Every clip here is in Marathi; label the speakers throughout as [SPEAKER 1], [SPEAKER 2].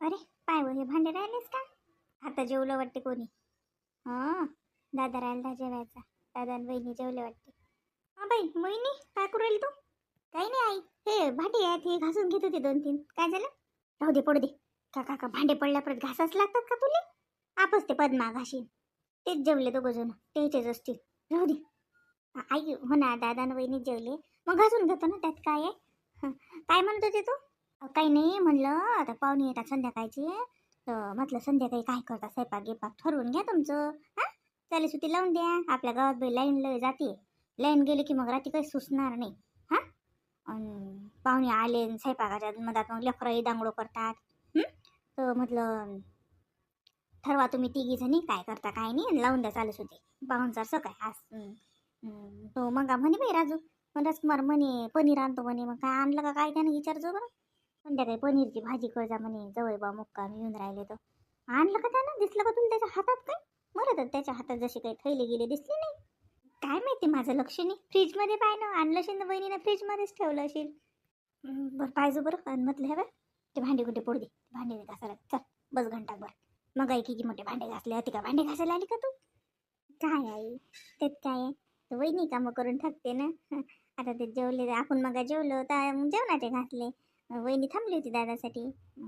[SPEAKER 1] अरे पाय हे भांडे राहिलेस का? आता जेवलं वाटते कोणी. हां, दादा राहिला जेवायचा. दादा आणि वहिनी जेवले वाटते. हा बाई मोहिनी, काय करू राहिली तू? काही नाही आई, हे भांडे आहेत हे घासून घेत होते 2-3. काय झालं? राहू दे पडू दे. का काका भांडे पडल्या परत घासाच लागतात का तुले? आपच ते पद्मा घाशीन. तेच जेवले दोघं जण, तेचेच असतील. राहू दे. आई हो ना, दादा आणि वहिनी जेवले. मग घासून घेतो ना, त्यात काय आहे. हं, काय म्हणत होते तू? काही नाही म्हणलं, आता पाहुणे येतात संध्याकाळची. तर म्हटलं संध्याकाळी काय करता, स्वयंपाक गिपाक ठरवून घ्या तुमचं. हां, चाली सुट्टी लावून द्या. आपल्या गावात बाई लाईन लय जाते. लाईन गेली की मग रात्री काही सुचणार नाही. हां, पाहुणे आले आणि स्वयंपाकाच्या मधात मग लेकरंही दांगडो करतात. तर म्हटलं ठरवा तुम्ही तिघी जणी काय करता काय नाही, आणि लावून द्या चालूच होते. पाहुणचार सकाळ आज तो मग म्हणे बाई राजू, पण राजकुमार म्हणे पनीर आणतो म्हणे. मग काय आणलं का काय त्याने विचारजो बरं. संध्याकाळी पनीरची भाजी करजा म्हणे, जवळ बा मुक्काम येऊन राहिले. तर आणलं का त्यानं? दिसलं का तुला त्याच्या हातात काय? बरं, तर त्याच्या हातात जसे काही थैले गेले दिसले नाही. काय माहिती, माझं लक्ष नाही. फ्रीजमध्ये पाय ना, आणलं असेल ना बहिणीनं, फ्रीजमध्येच ठेवलं असेल. बरं पाहिजे बरं. आणि म्हटलं हे बा, ते भांडे कुठे पडू दे, भांडे घासायला चल, बस घंटाभर. मग आई की मोठे भांडे घासले होते का? भांडे घासायला आली का तू? काय आई, त्यात काय आहे? तर वहिनी कामं करून थकते ना. आता ते जेवले, आपण मग जेवलो तर जेवणाचे घासले. वहिनी थांबली होती दादासाठी.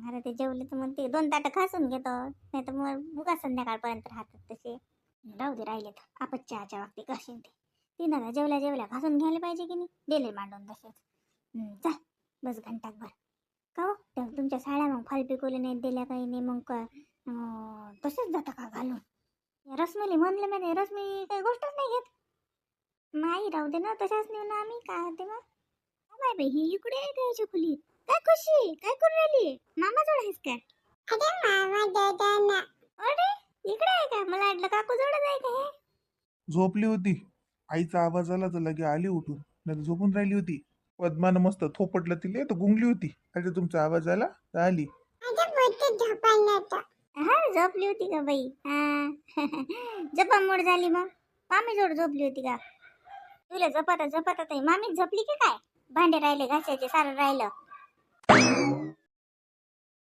[SPEAKER 1] आता ते जेवले तर मग ते 2 ताटं घासून घेतो. नाही तर मग उगा संध्याकाळपर्यंत राहतात तसे. राहू दे, राहिले तर आपच चहाच्या वागते कशी ते. तिनं जेवल्या जेवल्या घासून घ्यायला पाहिजे की नाही, दिले मांडून तसेच. चल, बस घंटाभर. का हो, तुमच्या साड्या मग फाल पिकवले नाही, दिल्या काही नाही, मग काय तसेच जाता का घालून? रश्मीला म्हणलं मी, रश्मी काही गोष्टच नाही घेत. नाही राहू दे ना, तशाच नेऊ ना आम्ही. काय होते मग? बाय बाई, ही इकडे आहे का याच्या खोलीत? काय खुशी, काय करू राहिली? मामा जोड आहेस का? अरे इकडे आहे का? मला वाटलं काकू जोडच आहे का हे.
[SPEAKER 2] झोपली होती. आईचा आवाज आला तर लगे आली उठून, नाही तर झोपून राहिली होती. पद्मानं मस्त थोपटलं तिले तर गुंगली होती. आणि तुमचा आवाज आला तर आली.
[SPEAKER 1] हा, झोपली होती का बाई? हा. झोपामोड झाली मग. मामी जोड झोपली होती का? तुला झोपत झोपत आहे मामी झोपली की काय? भांडे राहिले घासायचे, सारं राहिलं.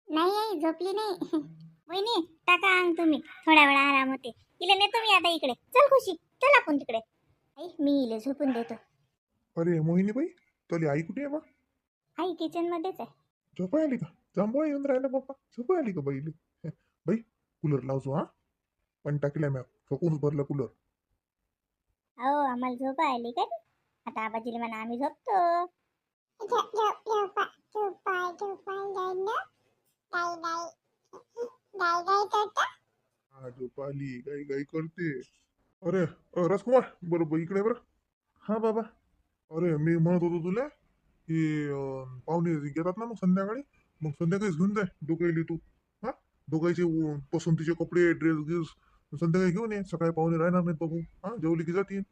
[SPEAKER 1] नाही आई, झोपली नाही. वहिनी टाका अंग तुम्ही, थोड्या वेळा आराम होते. तिला नेतो मी आता इकडे. चल खुशी, चल आपण तिकडे. आई मी इले झोपून देतो.
[SPEAKER 2] अरे मोहिनी बाई, तुझी आई कुठे आहे बा?
[SPEAKER 1] आई किचन मध्येच आहे.
[SPEAKER 2] झोपाय आली का? जांभूळ येऊन राहिला बाप्पा, झोपाय आली का बाईले? बाई, कूलर लावजो हा. पण टाकल्या मॅ फकूनच भरलं कूलर.
[SPEAKER 1] हो, आम्हाला झोप आली काय? आता आबाजीला म्हणा आम्ही झोपतो.
[SPEAKER 2] हा झोप आली, गाई गाई करते. अरे राजकुमार, बरोबर इकडे बरं. हा बाबा. अरे मी म्हणत होतो तुला की पाहुणे येतात ना मग संध्याकाळी. मग संध्याकाळीच घेऊन जाय दोघाईले तू. हा, दोघांचे पसंतीचे कपडे ड्रेस गिस संध्याकाळी घेऊन ये. सकाळी पाहुणे राहणार नाहीत बघू. हा, जेवली की जातील.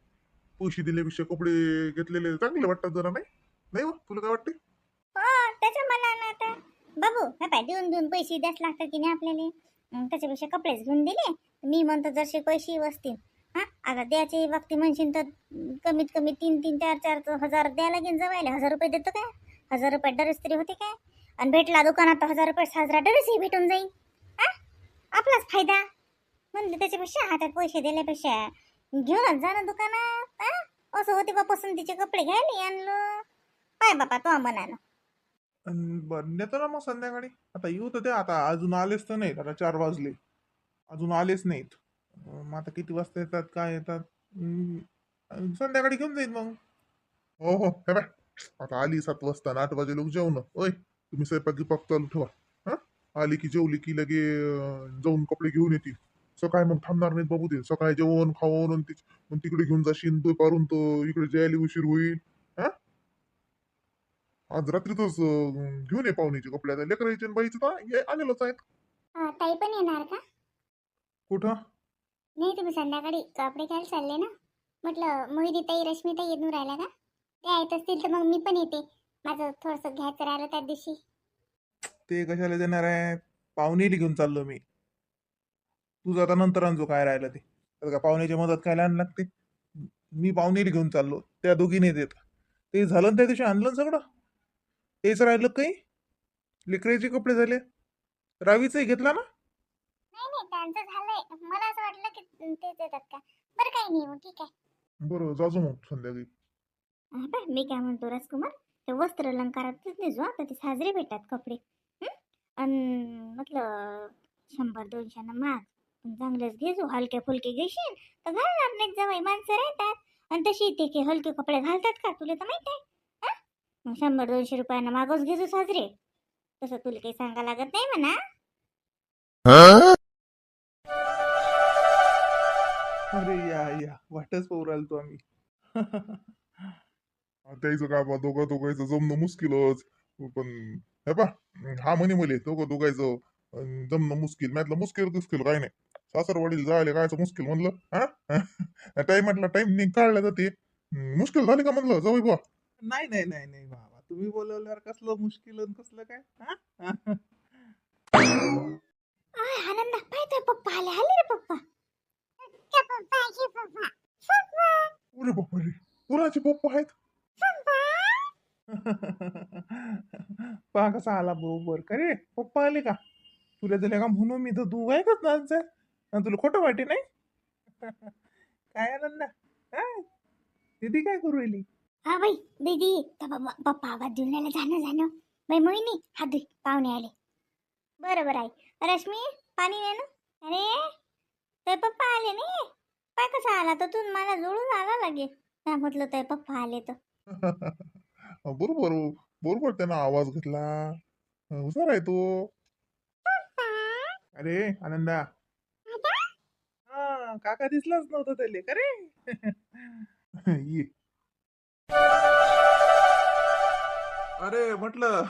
[SPEAKER 2] पैसे दिल्यापेक्षा कपडे घेतलेले चांगले वाटतात जरा, नाही नाही बा, तुला काय वाटते?
[SPEAKER 1] हो, त्याच्या मनानं आता बाबू हे पाय, देऊन देऊन पैसे द्यास लागतात की नाही आपल्याला. त्याच्यापेक्षा कपडेच घेऊन दिले. मी म्हणतो जसे पैसे असतील, हा आता द्यायचे बघते म्हणशील तर कमीत कमी 3-3, 4-4 हजार द्या लागेल. जवायला 1000 रुपये देतो काय? 1000 रुपये ड्रेस तरी होते काय? आणि भेटला दुकानात तर 1000 रुपये साजरा ड्रेसही भेटून जाईल. हा, आपलाच फायदा. म्हणले त्याच्यापेक्षा हातात पैसे दिल्यापेक्षा घेऊनच जा ना दुकानात. असं होते बा, पसंतीचे कपडे घ्यायला आणलं. पाय बापा तो मनानं.
[SPEAKER 2] बरं नेतो ना मग संध्याकाळी. आता येऊ तर द्या. आता अजून आलेच तर नाहीत. आता 4 वाजले, अजून आलेच नाहीत. मग आता किती वाजता येतात काय येतात. संध्याकाळी घेऊन जाईल मग. हो हो, हे बाय, आता आली 7 वाजता आणि 8 वाजे लोक जेवण. ओय, तुम्ही स्वयंपाक गिपाक चालू ठेवा. हा, आली की जेवली की लगे जाऊन कपडे घेऊन येतील. सकाळी मग थांबणार नाहीत बाबू ते. सकाळी जेवण खावण आणि मग तिकडे घेऊन जाशील दुपारून, तर इकडे जायला उशीर होईल. हा, आज रात्रीतच घेऊन ये पाहुणीचे कपडे. आता लेकरायचे आणि बाईचे तर आलेलंच आहेत.
[SPEAKER 1] ताई पण येणार का?
[SPEAKER 2] कुठं?
[SPEAKER 1] नाही, तुम्ही संध्याकाळी कपडे घ्यायला चालले ना. म्हटलं मोहिनी ताई, रश्मी ताई येऊन राहिला का? ते येत असतील तर मग मी पण येते. माझं थोडंसं घ्यायचं राहिलं त्या दिवशी.
[SPEAKER 2] ते कशाला देणार आहे? पाहुणेली घेऊन चाललो मी. तुझं आता नंतर आणजो काय राहिलं ते. आता का पाहुण्याची मदत काय आणायला लागते? मी पाहुणेली घेऊन चाललो, त्या दोघी नाही देत. ते झालं ना त्या दिवशी आणलं ना सगळं. तेच राहिलं काही. लेकराचे कपडे झाले. रावीचाही घेतला ना?
[SPEAKER 1] नाही नाही, त्यांचं झालंय. मला असं वाटलं की तेच येतात का. बरं काही नाही, मग ठीक आहे.
[SPEAKER 2] बरं जाजो मग संध्याकाळी.
[SPEAKER 1] मी काय म्हणतो राजकुमार, ते वस्त्र अलंकारातच नेजो आता, ते साजरे भेटतात कपडे. हं? अन म्हटलं 100-200 महाग, पण चांगलेच घेजो. हलके फुलके घेशील तर घालणार नाहीत, जवाई माणसं राहतात. आणि तशी ते की हलके कपडे घालतात का तुला तर माहित आहे. हं? मग 100-200 रुपयानं मागच घेजो साजरे. तसं तुला काही सांगा लागत नाही म्हणा.
[SPEAKER 2] अरे या वाटच पाहू राहिलो आम्ही. त्याचं काय बा दोघं दोघायचं जमणं मुश्किलच. पण हे पा हा म्हणे मले दोघं दोघायचं जमणं मुश्किल. म्हटलं मुश्किल दुश्किल काही नाही. सासरवाडीला जायला कायचं मुश्किल म्हणलं. हा टाइम म्हटलं टाइम काढला जाते. मुश्किल झाली का म्हणलं जाऊ बुवा. नाही नाही नाही नाही बाबा, तुम्ही बोलवल्यावर कसलं मुश्किल आणि कसलं काय हा?
[SPEAKER 1] आनंदा पाहतोय पप्पा आले. आले रे पप्पा.
[SPEAKER 2] अरे बापरे, कुणाचे पप्पा आहेत? पहा कसा आला बरोबर का रे, पप्पा आले का? तुला दिले का म्हणून मी तर तू ऐकत ना तुला खोटं वाटे नाही. काय आनंद हा? दीदी काय करू राहिली?
[SPEAKER 1] हा बाई दीदी, पप्पा आवाज देऊन राहिला. जाणं बाई. मोहिनी हात धुई, पाहुणे आले. बरोबर आहे. रश्मी पाणी ने ना. अरे ते पप्पा आले नाही. पाय कसा आला तर तू मला जोडून आला लगे. हा म्हटलं ते पप्पा आले तर.
[SPEAKER 2] बरोबर बरोबर त्यानं आवाज घेतला. हुशार आहे तो. अरे आनंदा, हा काका दिसलाच नव्हता त्याले का रे. ये. अरे म्हटलं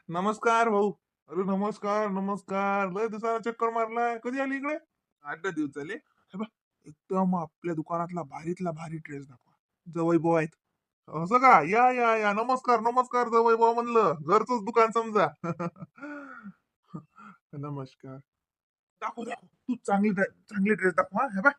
[SPEAKER 2] नमस्कार भाऊ. अरे नमस्कार नमस्कार, लय दिवसाला चक्कर मारलाय. कधी आली इकडे? 8-10 दिवस झाले. हे बघ, एकदम आपल्या दुकानातला भारीतला भारी ड्रेस दाखवा. जवळ भाऊ आहेत. असं का? या या या, नमस्कार नमस्कार जवळ भाऊ म्हणलं, घरचंच दुकान समजा. नमस्कार. दाखव दाखव, तू चांगले ड्रेस दाखवा. हे बघ,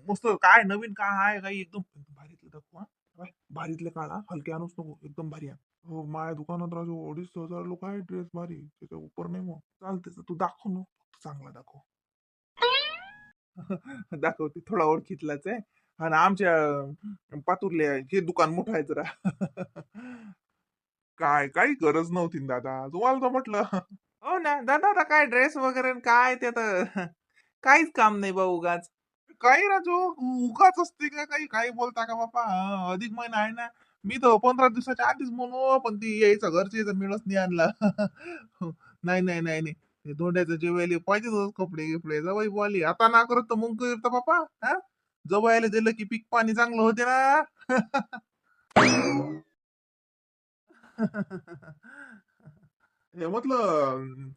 [SPEAKER 2] मस्त काय नवीन काय आहे काही एकदम भारीतले दाखवा. हे बघ, भारीतले काढा, हलके आणूच नको, एकदम भारी आहे. हो माझ्या दुकानात राजू 250,000 लोक आहे. ड्रेस भारी त्याच्या उपर नाही. मग चालते तू दाखव ना, चांगला दाखव. दाखवते, थोडा ओळखीतलाच आहे. आणि आमच्या पातुरले हे दुकान मोठं आहे जरा. काय काही गरज नव्हती ना दादा, तुम्हाला तर म्हटलं. हो ना दादा, आता काय ड्रेस वगैरे न काय ते तर काहीच काम नाही बा उगाच. काही राजू, उगाच असते का काही काही बोलता का बापा. अधिक महिना आहे ना. मी तर 15 दिवसाच्या आधीच म्हणू, पण ती यायचं घरचे यायचं मिळच नाही आणला. नाही नाही नाही नाही, ते धोंड्याचं जेवायला पाहिजे कपडे गिपडे. जवाई बोली आता ना करत तर मग करत बापा. हा, जवायला दिलं की पीक पाणी चांगलं होते ना. हे म्हटलं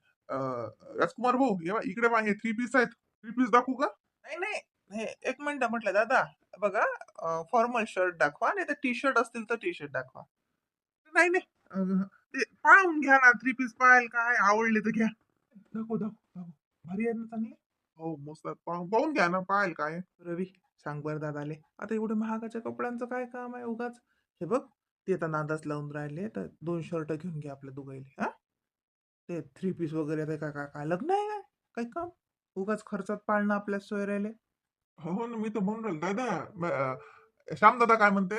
[SPEAKER 2] राजकुमार भाऊ, हे बघ, इकडे पहा, हे 3 पीस आहेत. 3 पीस दाखवू का? नाही नाही, हे एक मिनिट म्हटलं दादा. बघा, फॉर्मल शर्ट दाखवा, नाही तर टी शर्ट असतील तर टी शर्ट दाखवा. नाही नाही, ते पाहून घ्या ना. 3 पीस पाहाल काय आवडले तर घ्या. दाखव दाखव दाखव, भारी आहे ना चांगले. हो मस्त आहेत. पाहून घ्या ना, पाहाल काय. रवी, सांग बरं दादाले, आता एवढे महागाच्या कपड्यांचं काय काम आहे उगाच. हे बघ, ते आता नादाच लावून राहिले तर 2 शर्ट घेऊन घ्या आपल्या दोघांले. हा, ते 3 पीस वगैरे ते काय काय काय लग्न आहे काय? काही काम उगाच खर्चात पाळणं आपल्या सोय राहिले. हो ना, मी तर म्हणून राहिलो दादा. श्याम दादा काय म्हणते?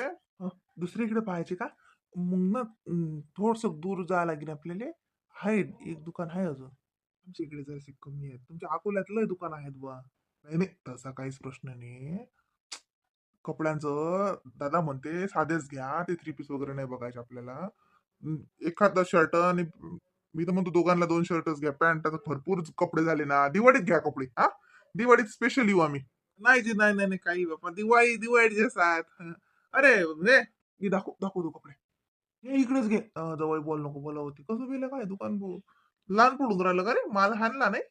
[SPEAKER 2] दुसरीकडे पाहायचे का? मग ना थोडस दूर जावं लागेल आपल्याला. आहे एक दुकान आहे अजून. आमच्या इकडे जरासे कमी आहेत. तुमच्या अकोल्यात लय दुकान आहेत बुवा. नाही नाही, तसा काहीच प्रश्न नाही. कपड्यांचं दादा म्हणते साधेच घ्या, ते 3 पीस वगैरे नाही बघायचे आपल्याला. एखादा शर्ट आणि मी तर म्हणतो दोघांना 2 शर्टच घ्या. पॅन्ट आता भरपूर कपडे झाले ना. दिवाळीत घ्या कपडे. हा, दिवाळीत स्पेशल येऊ आम्ही. नाही जी, नाही नाही नाही, काही बापा, दिवाळी दिवाळी असतात. अरे हे, मी दाखव दाखव तू कपडे. हे इकडेच घे. जवळ बोल नको बोला होती. कसं बिल काय दुकान भाऊ, लहान पडून राहिलं का रे? माल हाणला नाही?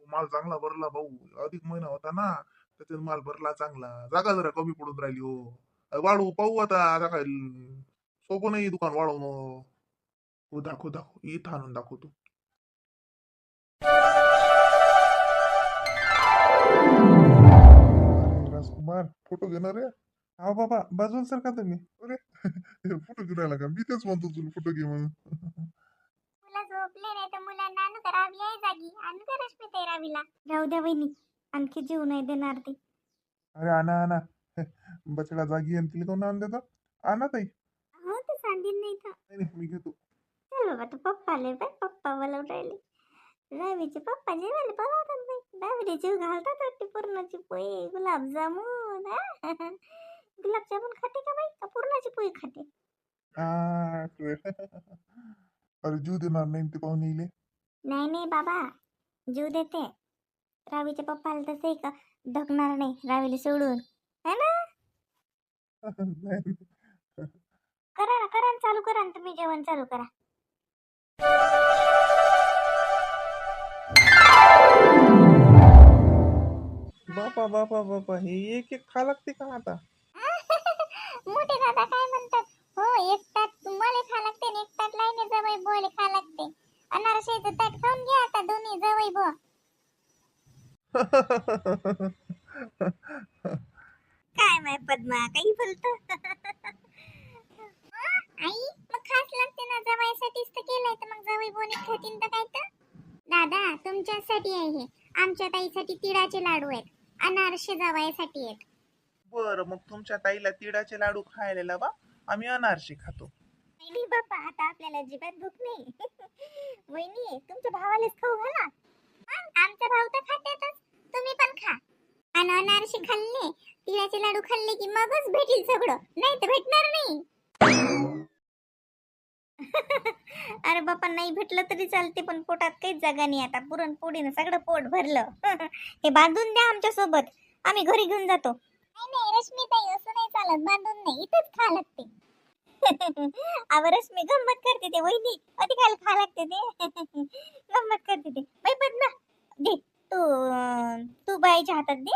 [SPEAKER 2] माल चांगला भरला भाऊ. अधिक महिना होता ना, त्याच्यात माल भरला चांगला. जागा जरा कमी पडून राहिली हो. वाढवू पाहू आता काय. सोपं नाही दुकान वाढवणं. हो दाखव दाखव, इथं आणून दाखवतो. अरे राजकुमार, फोटो घेणार आहे? हा बाबा, बाजूला सर तुम्ही. अरे फोटो घेऊन राहिला का? मी तेच म्हणतो तुला फोटो घे म्हणून.
[SPEAKER 1] झोपले नाही तर मुलांना आणू का रावी आहे जागी आणू का रश्मी ताई रावीला राहू द्या वहिनी आणखी जीव नाही देणार ती
[SPEAKER 2] अरे आणा आणा बछडा जागी आणि तिला कोण आणून देतो आणा ताई
[SPEAKER 1] हो ते सांगेन नाही तर
[SPEAKER 2] नाही नाही, मी घेतो
[SPEAKER 1] चल बाबा तर पप्पा आले बाय पप्पा बोलवून राहिले रावीचे पप्पा जेवायला बोलावतात बाई रावीले जीव घालतात वाटते पूर्णाची पोळी गुलाबजामुन गुलाबजामुन खाते का बाई का पूर्णाची पोळी खाते
[SPEAKER 2] आ, अरे जीव देणार नाही ते पाहून येईल
[SPEAKER 1] नाही नाही बाबा जीव देते रावीच्या पप्पाला तसंही का धकणार नाही रावीला सोडून है ना
[SPEAKER 2] नाही.
[SPEAKER 1] करा ना चालू करा ना तुम्ही जेवण चालू करा
[SPEAKER 2] बापा बापा बापा हे एक एक खा लागते का आता
[SPEAKER 1] मोठे दादा काय म्हणतात हो एक ताट तुम्हाला खा लागते आणि एक ताट लाईने जवळ बोले खा लागते अनारशेचं ताट खाऊन घ्या आता दोन्ही जवळ बो काय माय पद्मा काही बोलतो आई मग खास लागते ना जवायसाठीच तर केलंय तर मग जवळ बोनी खातीन तर काय तर दादा तुमच्यासाठी आहे हे आमच्या ताईसाठी तिळाचे लाडू आहेत अनारसे जवायसाठी आहेत
[SPEAKER 2] बर मग तुमच्या ताईला तिळाचे लाडू खायला लावा आम्ही अनारसे खातो
[SPEAKER 1] नाही बाप्पा आता आपल्याला अजिबात भूक नाही वहिनी तुमच्या भावालाच खाऊ घाला आमचा भाऊ तर खात्यातच तुम्ही पण खा आणि अनारसे खाल्ले तिळाचे लाडू खाल्ले की मगच भेटेल सगळं नाही तर भेटणार नाही अरे बाप्पा नाही भेटलं तरी चालते पण पोटात काहीच जागा नाही आता पुरणपोळीनं सगळं पोट भरलं हे बांधून द्या आमच्या सोबत आम्ही घरी घेऊन जातो नाही रश्मी ताई असं नाही चालत बांधून नाही इथंच खा लागते अव रश्मी गंमत करते ते वहिनी अति खायला खा लागते ते गंमत करते ते बाई पद्मा दे तू बाईच्या हातात दे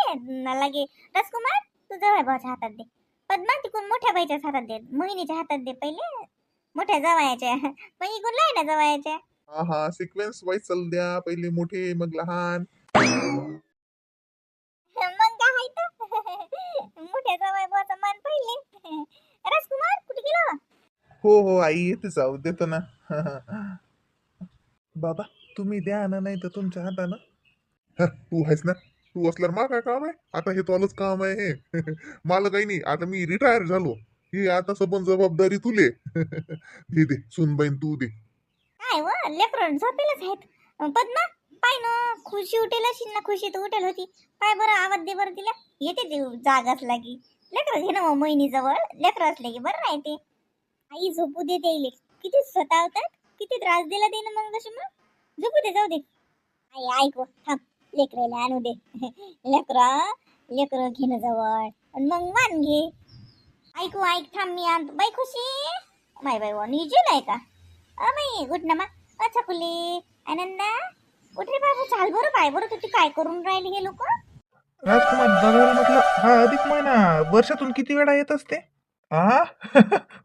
[SPEAKER 1] लागे राजकुमार तू जवळ भावाच्या हातात दे पद्मा तिकून मोठ्या बाईच्या हातात दे मोहिनीच्या हातात दे पहिले मोठ्या जवायाच्या मग इकून लहान जवायाच्या
[SPEAKER 2] हा हा सिक्वेन्स वाईज चालू द्या पहिले मोठे मग लहान
[SPEAKER 1] मग काय तर मोठ्या जवाय भावाचा मान पहिले राजकुमार कुठे गेला
[SPEAKER 2] हो हो आई येते जाऊ देतो ना बाबा तुम्ही द्या ना नाही तर तुमच्या हातानं तू आहेस ना तू असल्यावर मला काय काम आहे आता हे तोलच काम आहे हे मला काही नाही आता मी रिटायर झालो ही आता सबन जबाबदारी तुले दे दे सुनबाईन तू दे
[SPEAKER 1] काय व लेकरं झोपेलच आहेत पद्मा पाय ना खुशी उठेल अशी ना खुशी तर उठेल होती पाय बरं आवाज दे बरं तिला येते ते जाग असला की लेकरं घे ना मग मोहिनी जवळ लेकरं असले की बरं राहते आई झोपू दे त्याइले किती स्वतःवतात किती त्रास दिला ते ना मग कशी मग झोपू दे जाऊ दे आई ऐक थांब लेकराला आणू दे लेकरं घेणं जवळ आणि मग मान घे ऐकू ऐक थांब मी आणतो बाई खुशी माय बाई वा निजेल आहे का बाई गुड नमा अच्छा कुली आनंदा उठ रे बाबू चाल बरं पाय बरं तुझी काय करून राहिले हे लोक
[SPEAKER 2] राजकुमार दादाला म्हटलं हा अधिक महिना वर्षातून किती वेळा येत असते हा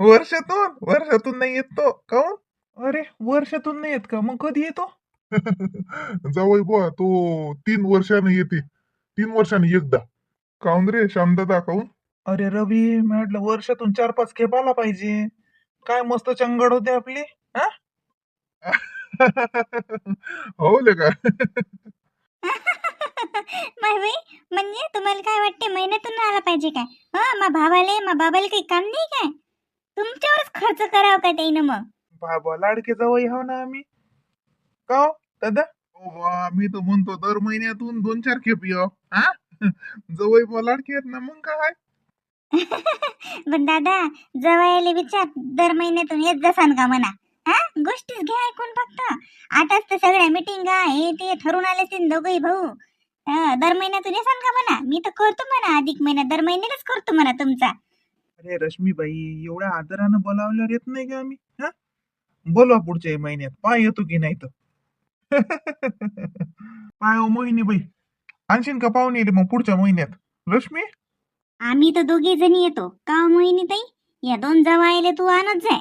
[SPEAKER 2] वर्षातून नाही येत तो काऊन अरे वर्षातून नाही येत का मग कधी येतो जावई बुवा तो 3 वर्षाने येते 3 वर्षाने एकदा काऊन रे श्यामदादा काऊन अरे रवी म्हटलं वर्षातून 4-5 खेप आला पाहिजे काय मस्त चंगड होते आपली हा हो ले का
[SPEAKER 1] बाई म्हणजे तुम्हाला काय वाटते महिन्यातून आला पाहिजे काय मा बाबाला काही काम नाही काय तुमच्यावरच खर्च करावं का त्यानं मग
[SPEAKER 2] बाबा लाडके जावई हो ना आम्ही का हो दादा हो बा मी तर म्हणतो दर महिन्यातून 2-4 खेप येऊ हा जवळ बा लाडके आहेत ना मग काय
[SPEAKER 1] पण दादा जवळ विचार दर महिन्यातून येत जसान का म्हणा हा गोष्टीच घ्या ऐकून फक्त आताच तर सगळ्या मिटिंग हे ते ठरून आले असतील दोघही भाऊ दर महिन्यातून येसान का म्हणा मी तर करतो म्हणा अधिक महिना दर महिन्यालाच करतो म्हणा तुमचा
[SPEAKER 2] अरे रश्मीबाई एवढ्या आदरानं बोलावल्यावर येत नाही का आम्ही हा बोलवा पुढच्या महिन्यात पाय येतो की नाही तर पाय हो मोहिनीबाई आणशीन का पाहुणे मग पुढच्या महिन्यात रश्मी
[SPEAKER 1] आम्ही तर दोघे जणी येतो का मोहिनी ताई या 2 जवायले तू आणत जाय